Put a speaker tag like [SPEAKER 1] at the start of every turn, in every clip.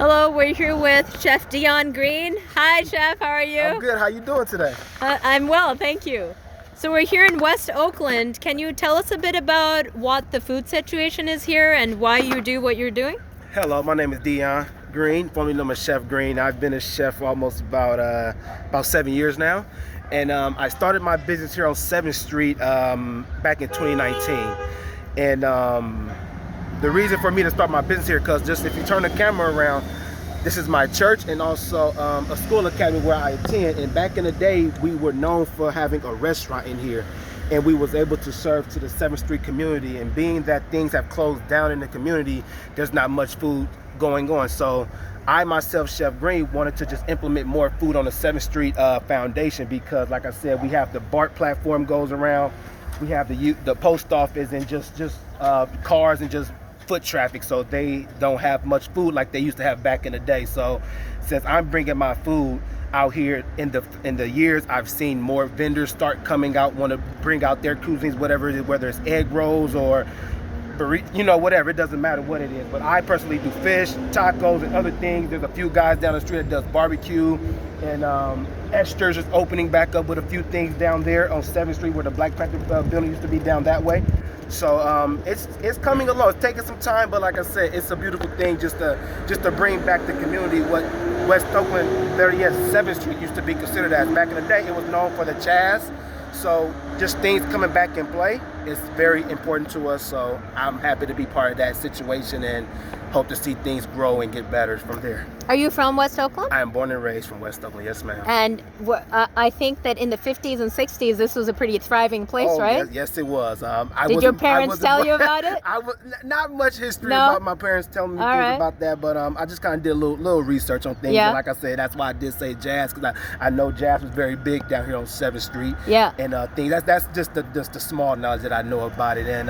[SPEAKER 1] Hello, we're here with Chef Dion Green. Hi, Chef. How are you?
[SPEAKER 2] I'm good. How you doing today?
[SPEAKER 1] I'm well, thank you. So we're here in West Oakland. Can you tell us a bit about what the food situation is here and why you do what you're doing?
[SPEAKER 2] Hello, my name is Dion Green, formerly known as Chef Green. I've been a chef for almost about 7 years now, and I started my business here on 7th Street back in 2019. And the reason for me to start my business here, because just if you turn the camera around, this is my church and also a school academy where I attend. And back in the day, we were known for having a restaurant in here, and we was able to serve to the 7th Street community. And being that things have closed down in the community, there's not much food going on. So I myself, Chef Green, wanted to just implement more food on the 7th Street foundation, because like I said, we have the BART platform goes around, we have the post office, and just cars and just foot traffic, so they don't have much food like they used to have back in the day. So since I'm bringing my food out here, in the years, I've seen more vendors start coming out, want to bring out their cuisines, whatever it is, whether it's egg rolls or burrito, whatever, it doesn't matter what it is. But I personally do fish, tacos, and other things. There's a few guys down the street that does barbecue, and Esther's is opening back up with a few things down there on 7th Street where the Black Panther building used to be, down that way. So it's coming along. It's taking some time, but like I said, it's a beautiful thing just to bring back the community what West Oakland, better yet 7th Street, used to be considered as. Back in the day, it was known for the jazz. So just things coming back in play is very important to us. So I'm happy to be part of that situation and hope to see things grow and get better from there.
[SPEAKER 1] Are you from West Oakland?
[SPEAKER 2] I am born and raised from West Oakland, yes ma'am.
[SPEAKER 1] And I think that in the 50s and 60s, this was a pretty thriving place, right?
[SPEAKER 2] Yes, it was.
[SPEAKER 1] Did your parents tell you about it?
[SPEAKER 2] I was not much history
[SPEAKER 1] No?
[SPEAKER 2] about my parents telling me things about that, but I just kind of did a little research on things.
[SPEAKER 1] Yeah.
[SPEAKER 2] And like I said, that's why I did say jazz, because I know jazz was very big down here on 7th Street.
[SPEAKER 1] Yeah.
[SPEAKER 2] And things that's just the small knowledge that I know about it. And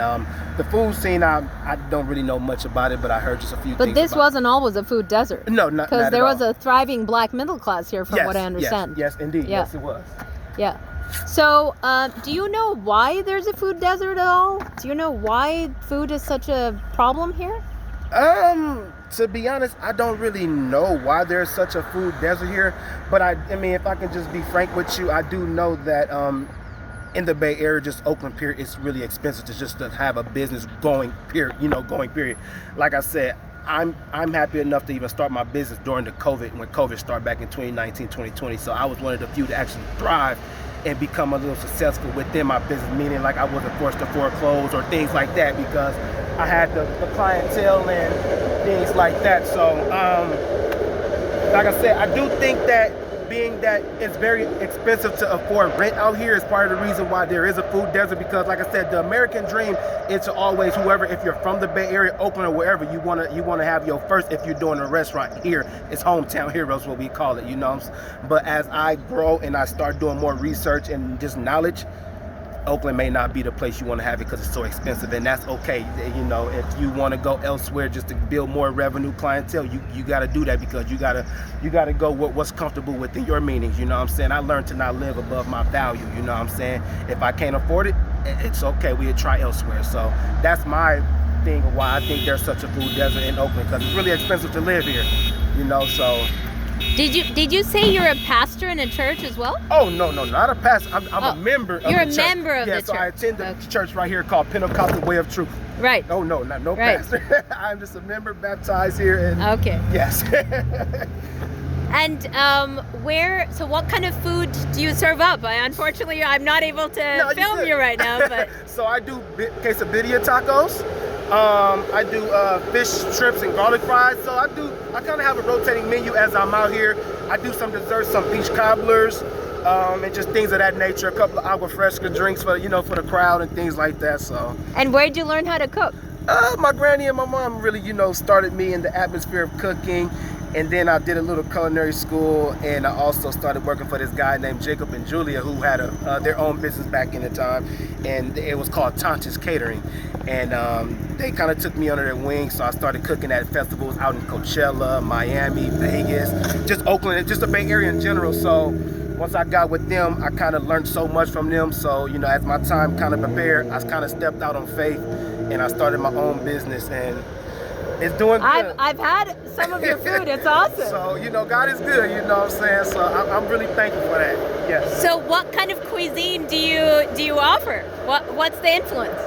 [SPEAKER 2] the food scene, I don't really know much about it, but I heard just a few things.
[SPEAKER 1] But this wasn't always a food desert.
[SPEAKER 2] No, not
[SPEAKER 1] because there
[SPEAKER 2] at
[SPEAKER 1] was
[SPEAKER 2] all.
[SPEAKER 1] a thriving black middle class here, from what I understand.
[SPEAKER 2] Yes, indeed.
[SPEAKER 1] Yeah.
[SPEAKER 2] Yes, it was.
[SPEAKER 1] Yeah. So, do you know why there's a food desert at all? Do you know why food is such a problem here?
[SPEAKER 2] To be honest, I don't really know why there's such a food desert here. But I mean, if I can just be frank with you, I do know that in the Bay Area, just Oakland period, it's really expensive to have a business going period. Like I said, I'm happy enough to even start my business during the when COVID started back in 2019, 2020. So I was one of the few to actually thrive and become a little successful within my business, meaning like I wasn't forced to foreclose or things like that, because I had the clientele and things like that. So like I said, I do think that being that it's very expensive to afford rent out here is part of the reason why there is a food desert, because like I said, the American dream is to always, if you're from the Bay Area, Oakland or wherever, you want to have your first, if you're doing a restaurant here, it's hometown heroes, what we call it, But as I grow and I start doing more research and just knowledge, Oakland may not be the place you want to have it because it's so expensive, and that's okay. If you want to go elsewhere just to build more revenue clientele, you got to do that, because you got to go with what's comfortable within your meanings. I learned to not live above my value. If I can't afford it, it's okay. We'll try elsewhere. So that's my thing of why I think there's such a food desert in Oakland, because it's really expensive to live here. So.
[SPEAKER 1] Did you say you're a pastor in a church as well?
[SPEAKER 2] Oh, no, not a pastor. I'm a member of the church.
[SPEAKER 1] You're a member of the church.
[SPEAKER 2] Yeah, so I attend the church right here called Pentecostal Way of Truth.
[SPEAKER 1] Right.
[SPEAKER 2] Oh, no
[SPEAKER 1] Right.
[SPEAKER 2] pastor. I'm just a member, baptized here. And
[SPEAKER 1] okay.
[SPEAKER 2] Yes.
[SPEAKER 1] And so what kind of food do you serve up? Unfortunately, I'm not able to film you right now. But
[SPEAKER 2] So I do quesadilla tacos. I do fish strips and garlic fries. So I kind of have a rotating menu as I'm out here. I do some desserts, some peach cobblers, and just things of that nature. A couple of agua fresca drinks for the crowd and things like that. So.
[SPEAKER 1] And where did you learn how to cook?
[SPEAKER 2] My granny and my mom really, started me in the atmosphere of cooking. And then I did a little culinary school, and I also started working for this guy named Jacob and Julia, who had their own business back in the time, and it was called Tanch's Catering. And they kind of took me under their wing, so I started cooking at festivals out in Coachella, Miami, Vegas, just Oakland, just the Bay Area in general. So once I got with them, I kind of learned so much from them. So, as my time kind of prepared, I kind of stepped out on faith, and I started my own business. And It's doing good.
[SPEAKER 1] I've had some of your food. It's awesome.
[SPEAKER 2] So, you know, God is good, you know what I'm saying? So I'm really thankful for that. Yes.
[SPEAKER 1] So what kind of cuisine do you offer? What's the influence?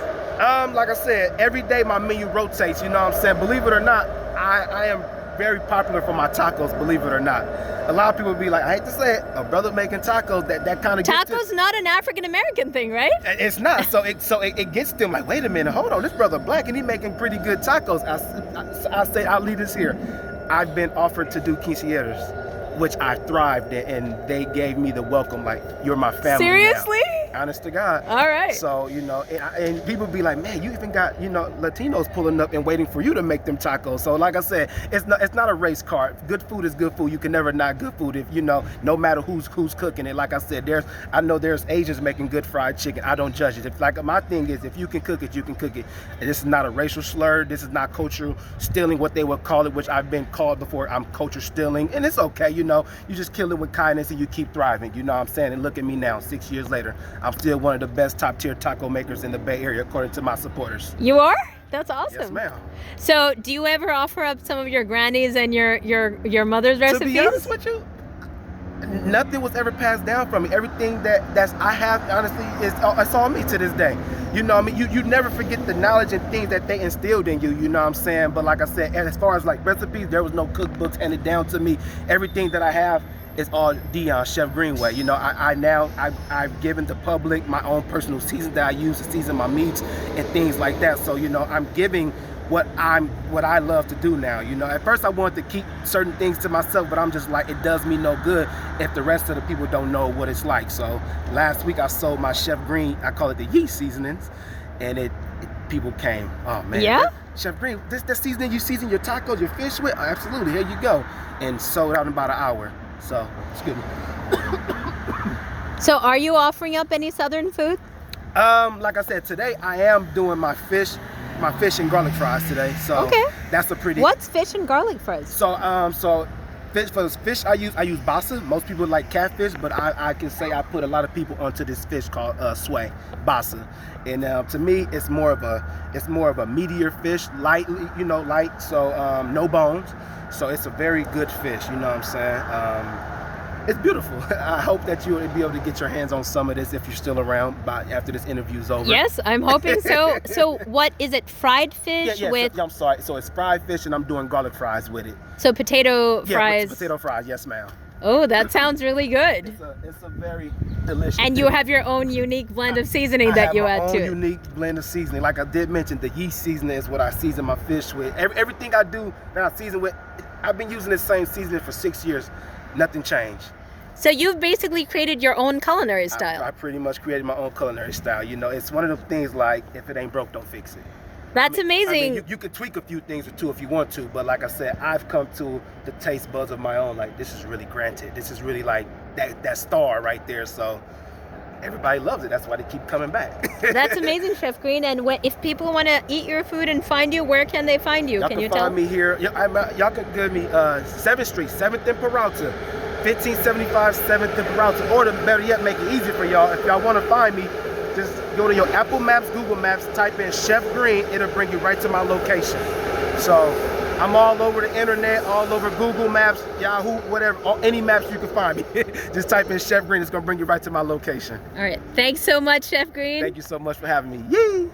[SPEAKER 2] Like I said, every day my menu rotates, you know what I'm saying? Believe it or not, I am very popular for my tacos, believe it or not. A lot of people be like, I hate to say it, a brother making tacos, that kind of
[SPEAKER 1] Tacos not an African American thing, right?
[SPEAKER 2] It's not. So it gets them like, wait a minute, hold on, this brother black and he making pretty good tacos. I say, I'll leave this here. I've been offered to do quinceañeras, which I thrived in, and they gave me the welcome, like, you're my family.
[SPEAKER 1] Seriously?
[SPEAKER 2] Now. Honest to God.
[SPEAKER 1] All right.
[SPEAKER 2] So, you know, and people be like, man, you even got, you know, Latinos pulling up and waiting for you to make them tacos. So like I said, it's not a race car. Good food is good food. You can never not good food if, you know, no matter who's cooking it. Like I said, I know there's Asians making good fried chicken. I don't judge it. If, like, my thing is, if you can cook it, you can cook it. And this is not a racial slur. This is not cultural stealing, what they would call it, which I've been called before. I'm culture stealing, and it's okay. You know, you just kill it with kindness and you keep thriving. You know what I'm saying? And look at me now, 6 years later. I'm still one of the best top tier taco makers in the Bay Area, according to my supporters.
[SPEAKER 1] You are? That's awesome.
[SPEAKER 2] Yes, ma'am.
[SPEAKER 1] So, do you ever offer up some of your granny's and your mother's recipes?
[SPEAKER 2] To be honest with you, nothing was ever passed down from me. Everything that's I have, honestly, it's all me to this day. You know what I mean? You never forget the knowledge and things that they instilled in you, you know what I'm saying? But like I said, as far as like recipes, there was no cookbooks handed down to me. Everything that I have is all Dion, Chef Greenway. You know, I've given the public my own personal season that I use to season my meats and things like that. So, you know, I'm giving what I love to do now. You know, at first I wanted to keep certain things to myself, but I'm just like, it does me no good if the rest of the people don't know what it's like. So last week I sold my Chef Green, I call it the yeast seasonings, and people came, oh man.
[SPEAKER 1] Yeah?
[SPEAKER 2] Chef Green, this seasoning you season your tacos, your fish with? Oh, absolutely, here you go. And sold out in about an hour. So, excuse me.
[SPEAKER 1] So, are you offering up any Southern food?
[SPEAKER 2] Like I said, today I am doing my fish and garlic fries today. So
[SPEAKER 1] okay.
[SPEAKER 2] That's a pretty.
[SPEAKER 1] What's fish and garlic fries?
[SPEAKER 2] So fish I use basa. Most people like catfish, but I can say I put a lot of people onto this fish called sway basa. And to me, it's more of a meatier fish, light. So no bones. So it's a very good fish. You know what I'm saying? It's beautiful. I hope that you will be able to get your hands on some of this if you're still around after this interview's over.
[SPEAKER 1] Yes, I'm hoping so. So what is it, fried fish with?
[SPEAKER 2] I'm sorry. So it's fried fish and I'm doing garlic fries with it.
[SPEAKER 1] So potato fries.
[SPEAKER 2] Yeah, potato fries. Yes, ma'am.
[SPEAKER 1] Oh, that sounds really good.
[SPEAKER 2] It's a very delicious.
[SPEAKER 1] And you have your own unique blend of seasoning that you add to it.
[SPEAKER 2] I have my own unique blend of seasoning. Like I did mention, the yeast seasoning is what I season my fish with. Everything I do that I season with, I've been using the same seasoning for 6 years. Nothing changed.
[SPEAKER 1] So you've basically created your own culinary style.
[SPEAKER 2] I pretty much created my own culinary style. You know, it's one of those things like, if it ain't broke, don't fix it.
[SPEAKER 1] That's amazing.
[SPEAKER 2] You could tweak a few things or two if you want to, but like I said, I've come to the taste buds of my own. Like, this is really granted. This is really like that star right there. So everybody loves it. That's why they keep coming back.
[SPEAKER 1] That's amazing, Chef Green. And if people want to eat your food and find you, where can they find you?
[SPEAKER 2] Y'all
[SPEAKER 1] can you
[SPEAKER 2] find
[SPEAKER 1] tell
[SPEAKER 2] me here. Y'all can give me 7th Street, 7th and Peralta. 1575 7th and Peralta, or better yet, make it easy for y'all. If y'all want to find me, just go to your Apple Maps, Google Maps, type in Chef Green, it'll bring you right to my location. So I'm all over the internet, all over Google Maps, Yahoo, whatever, any maps you can find me. Just type in Chef Green, it's gonna bring you right to my location.
[SPEAKER 1] All right, thanks so much, Chef Green.
[SPEAKER 2] Thank you so much for having me. Yee!